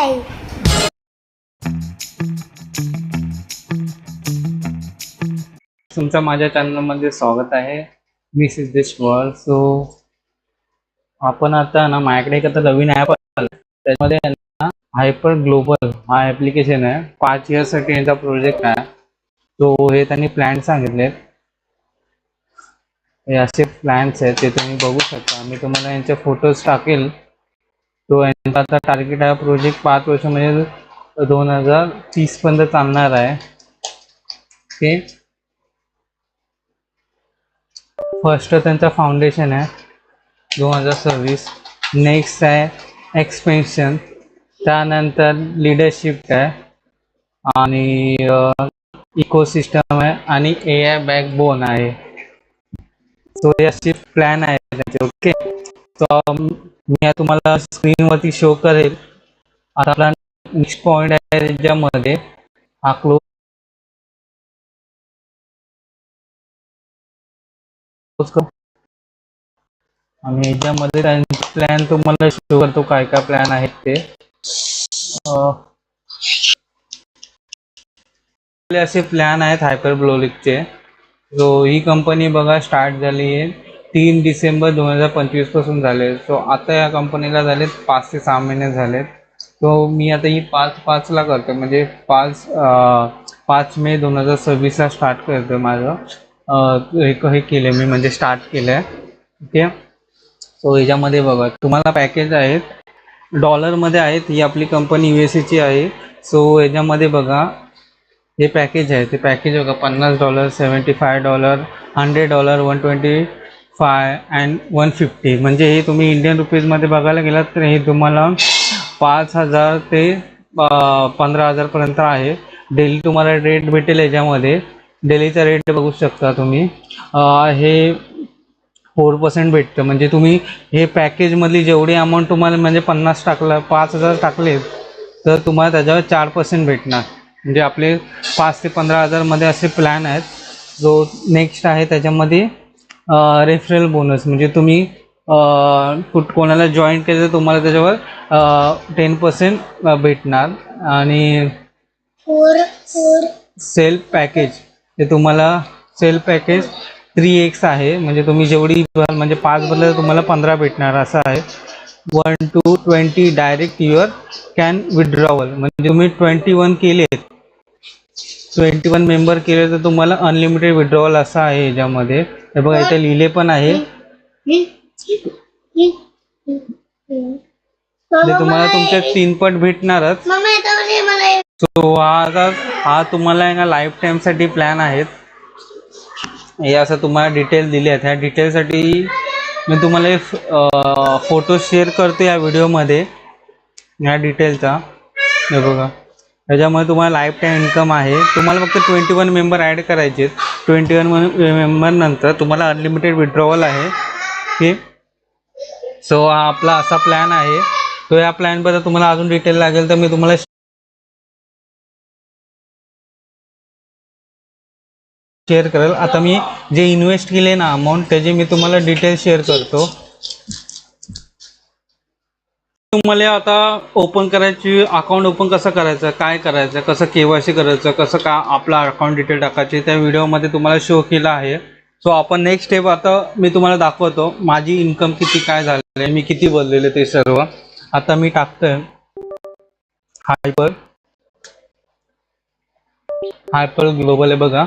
subscribe. तुमचं माझ्या चॅनलमध्ये स्वागत आहे. मी सिद्धेश पवार. सो आपण आता ना माझ्याकडे एक आता नवीन ॲप आला, त्याच्यामध्ये ना हायपर ग्लोबल हा ॲप्लिकेशन आहे. 5 इयर्ससाठी यांचा प्रोजेक्ट आहे. तो हे त्यांनी प्लॅन सांगितलेत. हे असे प्लॅन्स आहेत, ते तुम्ही बघू शकता. मी तुम्हाला यांचे फोटोज टाकेल. तो यांचा आता टार्गेट आहे प्रोजेक्ट 5 वर्ष म्हणजे 2030 पर्यंत चालणार आहे. ते फर्स्ट त्यांचा फाउंडेशन आहे 2026. नेक्स्ट आहे एक्सपेन्शन, त्यानंतर लिडरशिप आहे आणि इकोसिस्टम आहे आणि AI बॅकबोन आहे. सो हे असे प्लॅन आहे त्याचे. ओके, तर मी तुम्हाला स्क्रीनवरती शो करेल. आता आपला नेक्स्ट पॉईंट आहे ज्याच्यामध्ये हा क्लोज आणि याच्यामध्ये प्लॅन तुम्हाला शो करतो काय काय प्लॅन आहेत ते. असे प्लॅन आहेत हायपरग्लोलिकचे. सो ही कंपनी बघा स्टार्ट झाली आहे 3 डिसेंबर 2025 पासून झाले. सो आता या कंपनीला झालेत 5 ते 6 महिने झालेत. सो मी आता ही 5/5 करतो, म्हणजे 5 मे 2026 स्टार्ट करतो. माझं हे केलं मी, म्हणजे स्टार्ट केलं आहे. ओके, सो याच्यामध्ये बघा तुम्हाला पॅकेज आहेत डॉलरमध्ये आहेत. ही आपली कंपनी USAची आहे. सो याच्यामध्ये बघा हे पॅकेज आहे. ते पॅकेज बघा $50, $75, $100, $125 अँड $150. म्हणजे हे तुम्ही इंडियन रुपीजमध्ये बघायला गेलात तर हे तुम्हाला 5,000 ते 15,000 पर्यंत आहे. डेली तुम्हाला रेट भेटेल. याच्यामध्ये डेलीचा रेट बघू शकता तुम्ही. हे 4% भेटतं. म्हणजे तुम्ही हे पॅकेजमधली जेवढी अमाऊंट तुम्हाला, म्हणजे 50 टाकलं, 5,000 टाकले तर तुम्हाला त्याच्यावर 4% भेटणार. म्हणजे आपले 5 ते 15,000 मध्ये असे प्लॅन आहेत. जो नेक्स्ट आहे त्याच्यामध्ये रेफरल बोनस, म्हणजे तुम्ही कोणाला जॉईन केलं तर तुम्हाला त्याच्यावर 10% भेटणार. आणि सेल्फ पॅकेज, ते तुम्हाला सेल्फ पॅकेज 3x आहे. म्हणजे तुम्ही जेवढी म्हणजे 5 बदल तुम्हाला 15 भेटणार असं आहे. 1 to 20 direct your can withdrawal, म्हणजे तुम्ही 21 केलेत, 21 मेंबर केले तर तुम्हाला अनलिमिटेड विड्रॉवल असं आहे याच्यामध्ये. हे बघा इथे लिहिले पण आहे. तुम्हाला तुमच्या 3 पट भेटणारच. सो हा तुम्हाला आहे ना लाईफ टाईम साठी प्लॅन आहेत. हे असं तुम्हाला डिटेल दिले आहेत. ह्या डिटेलसाठी मी तुम्हाला फोटो शेअर करतो या व्हिडिओमध्ये ह्या डिटेलचा. हे बघा त्याच्यामुळे तुम्हाला लाईफ टाईम इन्कम आहे. तुम्हाला फक्त 21 मेंबर ॲड करायचे. 21 मेंबर नंतर तुम्हाला अनलिमिटेड विड्रॉवल आहे. ओके, सो हा आपला असा प्लॅन आहे. तो या प्लॅनबद्दल तुम्हाला अजून डिटेल लागेल तर मी तुम्हाला शेअर करेल. आता मी जे इन्व्हेस्ट केले ना अमाऊंट, त्याची मी तुम्हाला डिटेल शेअर करतो. तुम्हाला आता ओपन करायची, अकाउंट ओपन कसं करायचं, काय करायचं, कसं KYC करायचं, कसं का आपला अकाउंट डिटेल टाकायची, त्या व्हिडिओमध्ये तुम्हाला शो केलं आहे. सो आपण नेक्स्ट स्टेप आता मी तुम्हाला दाखवतो. माझी इन्कम किती काय झालेलं आहे, मी किती भरलेले ते सर्व आता मी टाकतोय. हायपर ग्लोबल आहे बघा.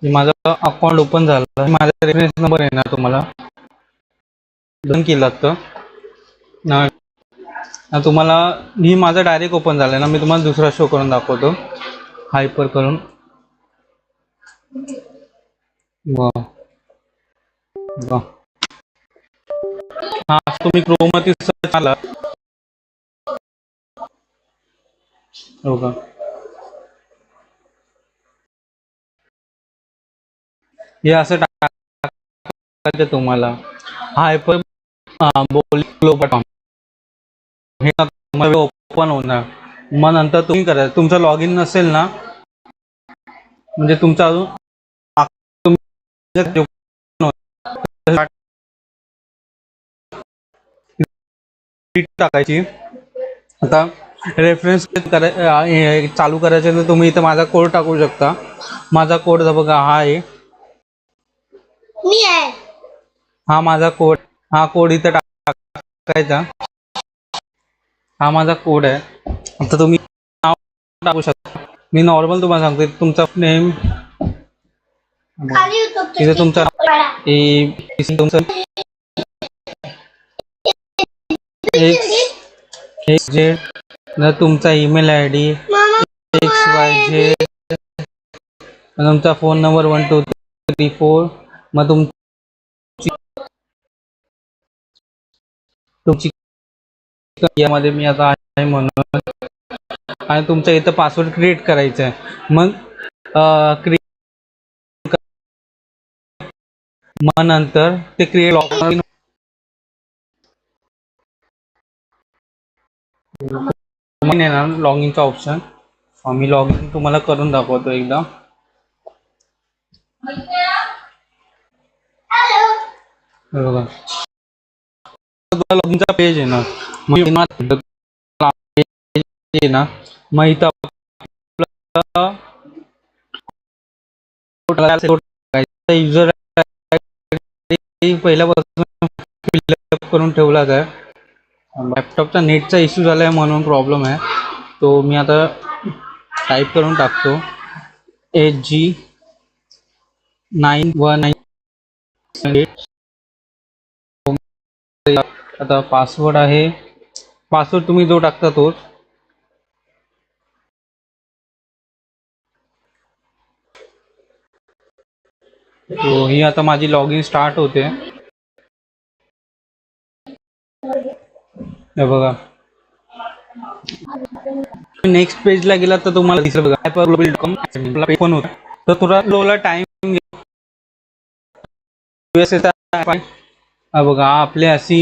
माझं अकाउंट ओपन झालं. माझा रेफरन्स नंबर आहे ना, तुम्हाला डन केलं लागतं ना. तुम्हाला ही माझं डायरेक्ट ओपन झालं ना. मी तुम्हाला दुसरा शो करून दाखवतो हायपर करून. हा तुम्ही क्रोममध्ये सर्च आला हो का. हे असं टाकायचं तुम्हाला हायपर ग्लोबल. हे तुम्हाला ओपन होणार. मग नंतर तुम्ही करायचं, तुमचं लॉग इन नसेल ना, म्हणजे तुमचा अजून टाकायची. आता रेफरन्स चालू करायचे तर तुम्ही इथं माझा कोड टाकू शकता. माझा कोड बघा हा आहे, मी आहे. हा माझा कोड, हा कोड इथं टाकायचा. हा माझा कोड आहे. आता तुम्ही नाव टाकू शकता. मी नॉर्मल तुम्हाला सांगतो, तुमचा नेम खाली उतरतो इथे तुमचा तुमचं तुमचा ईमेल आय डी XYZ, तुमचा फोन नंबर 1 2 3 4, मग तुमची यामध्ये मी आता आहे म्हणून, आणि तुमचा इथं पासवर्ड क्रिएट करायचा आहे. मग नंतर ते क्रिएट लॉग इनचा ऑप्शन. मी लॉग इन तुम्हाला करून दाखवतो एकदा. बघा लॉग इनचा पेज आहे ना, मग इथं युजर पहिल्यापासून फिलअप करून ठेवलाच आहे. लॅपटॉपचा नेटचा इश्यू झाला आहे म्हणून प्रॉब्लेम आहे. तो मी आता टाईप करून टाकतो, HG9198. आता पासवर्ड आहे, पासवर्ड तुम्ही जो टाकता तोच. तो ही आता माझी लॉग इन स्टार्ट होते. हे बघा नेक्स्ट पेजला गेला तर तुम्हाला दिसलं बघा hyperglobal.com पेज पण होता. तर थोडा लोला टाइम बघा आपले अशी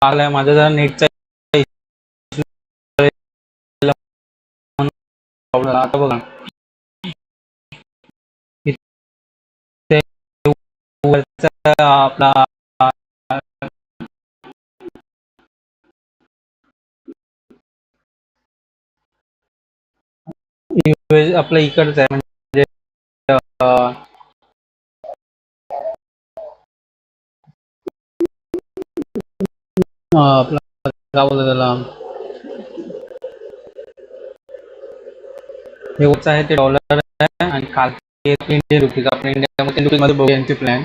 आलाय माझा जरा नेटचा प्रॉब्लेम. आता बघा आपला आपला इकडचा आहे, म्हणजे आपला काय बोलतो त्याला, हे होत आहे ते डॉलर आहे आणि खालती इंडियन रुपीज. आपण इंडियामध्ये रुपीजमध्ये बघूया यांचे प्लॅन.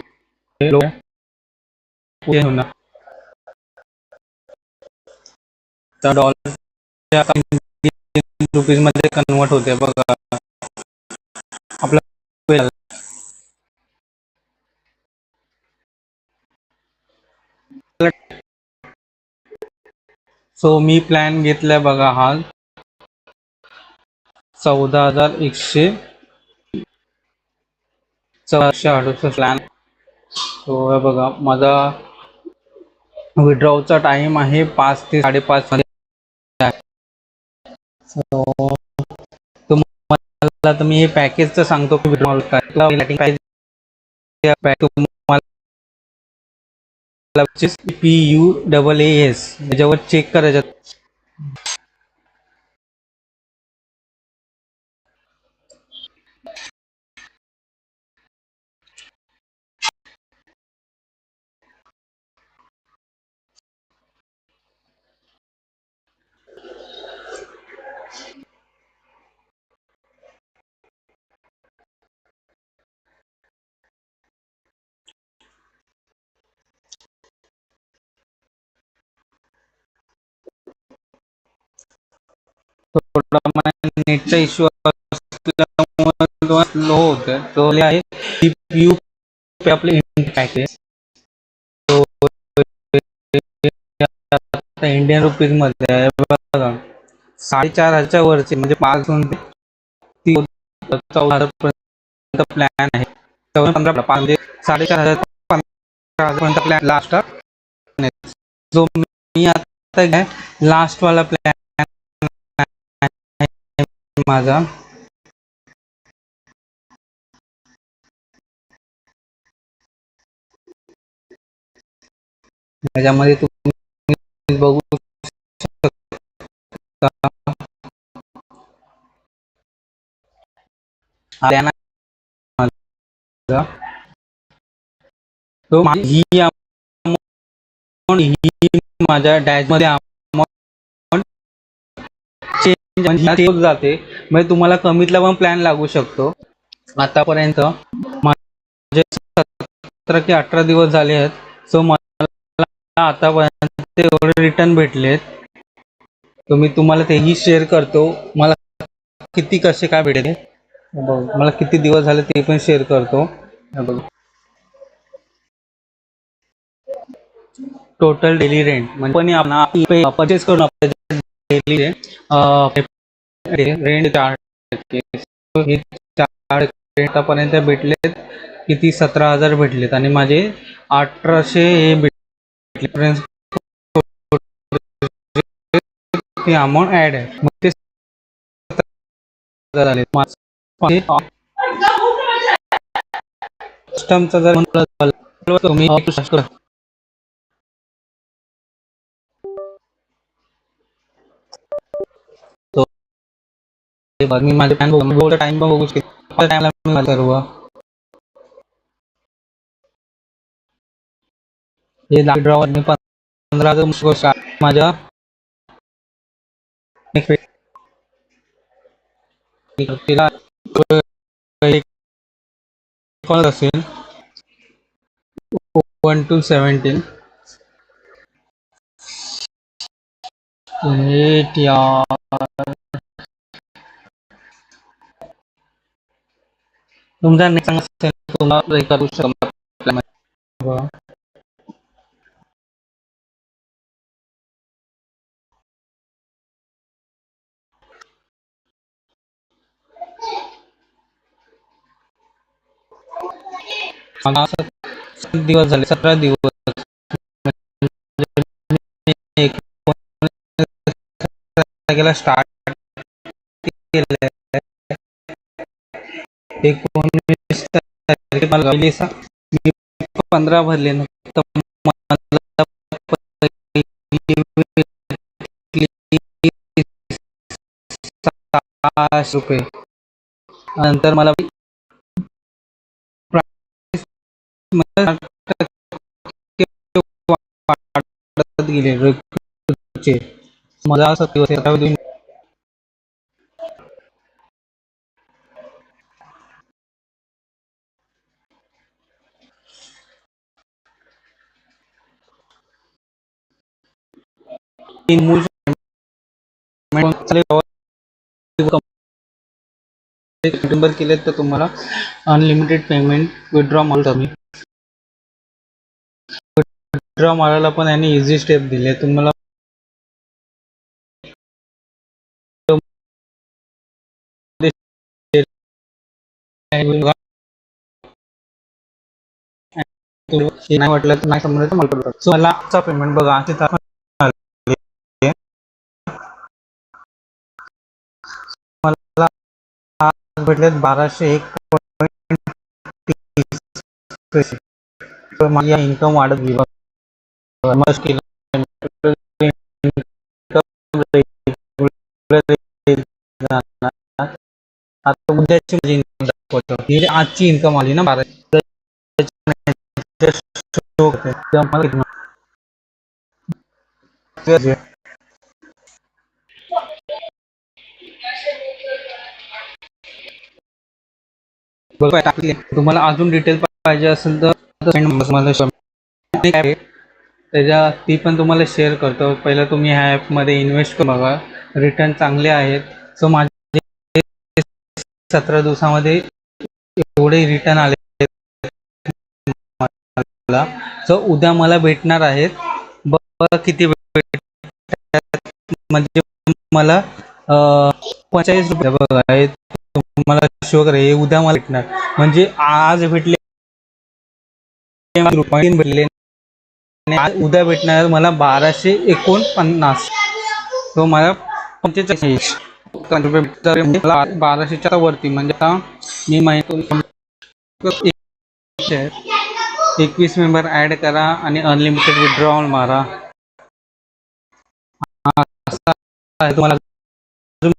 तर डॉलर रुपीज मध्ये कन्वर्ट होते बघा आपला. सो मी प्लॅन घेतलाय बघा हा 14,168 प्लॅन. तो बघा माझा विड्रॉचा टाइम आहे 5 ते 5:30 मध्ये. सो तुम्हाला तर मी हे पॅकेजचं सांगतो की विड्रॉल काय PUAAS याच्यावर चेक करायचं. थोडा नेटचा इश्यू लो होते. तो आहे CPU आपले पॅकेज. इंडियन रुपीज मध्ये बघा 4,500च्या वरचे म्हणजे 5 ते 14,000 प्लॅन आहे. 14-15 म्हणजे 4,500 15,000 प्लॅन लास्ट जो मी आता काय लास्ट वाला प्लॅन माझा त्याच्यामध्ये तुम्ही बघू शकता तो ही ही माझ्या डॅशमध्ये अमाऊंट चेंज म्हणजे जाते, म्हणजे तुम्हाला कमीतला पण प्लॅन लागू शकतो. आतापर्यंत माझे 17 की 18 दिवस झाले आहेत. सो मला आतापर्यंत एवढे रिटर्न भेटलेत, तर मी तुम्हाला तेही शेअर करतो. मला किती कसे काय भेटले मला किती दिवस झाले ते पण शेअर करतो. टोटल डेली रेंट म्हणजे पण आपण परचेस करून आपल्या डेली रेंट 4 आतापर्यंत भेटलेत किती 17,000 भेटलेत आणि माझे 1,800 हे भेटले. ती अमाऊंट ऍड आहे मग ते 17,000 आले. कस्टमचा जर तुम्ही मी माझे टाइम बघू शकतो टाइमला सर्व हे ड्रॉवर मी 15,000 माझ्या तिला कॉल असेल 1 to 17 तुमचा नेक्स्ट असेल तुम्हाला करू शकता. दिवस झाले 17 दिवस स्टार्ट केलं 19 तारखेला मी 15 भरले ना ₹6 नंतर मला गेले मला असं दिवस नंबर केले तर तुम्हाला अनलिमिटेड पेमेंट विथड्रॉ मारता. मी विथड्रॉ मारायला पण यांनी इझी स्टेप दिले तुम्हाला. नाही वाटलं तर नाही समजायचं मला. सो मला आजचा पेमेंट बघा मला भेटले 1201 माझी इन्कम वाढत गेली. आता उद्याची माझी इन्कम दाखवतो. आजची इन्कम आली ना 12. तुम्हाला अजून डिटेल पाहिजे असेल तर त्याच्या ती पण तुम्हाला शेअर करतो. पहिला तुम्ही ह्या ॲपमध्ये इन्व्हेस्ट करून बघा, रिटर्न चांगले आहेत. सो माझे 17 दिवसामध्ये एवढे रिटर्न आले. सो उद्या मला भेटणार आहेत बघा किती म्हणजे मला 45 रुपये बघा हे तुम्हाला शो करा, हे उद्या मला भेटणार. म्हणजे आज भेटले रुपये भेटले आणि आज उद्या भेटणार मला 1249. तो मला 45 रुपये म्हणजे मला 1200च्या वरती. म्हणजे आता मी महिन्यातून 21 मेंबर ऍड करा आणि अनलिमिटेड विड्रॉल मारा. असं आहे. तुम्हाला अजून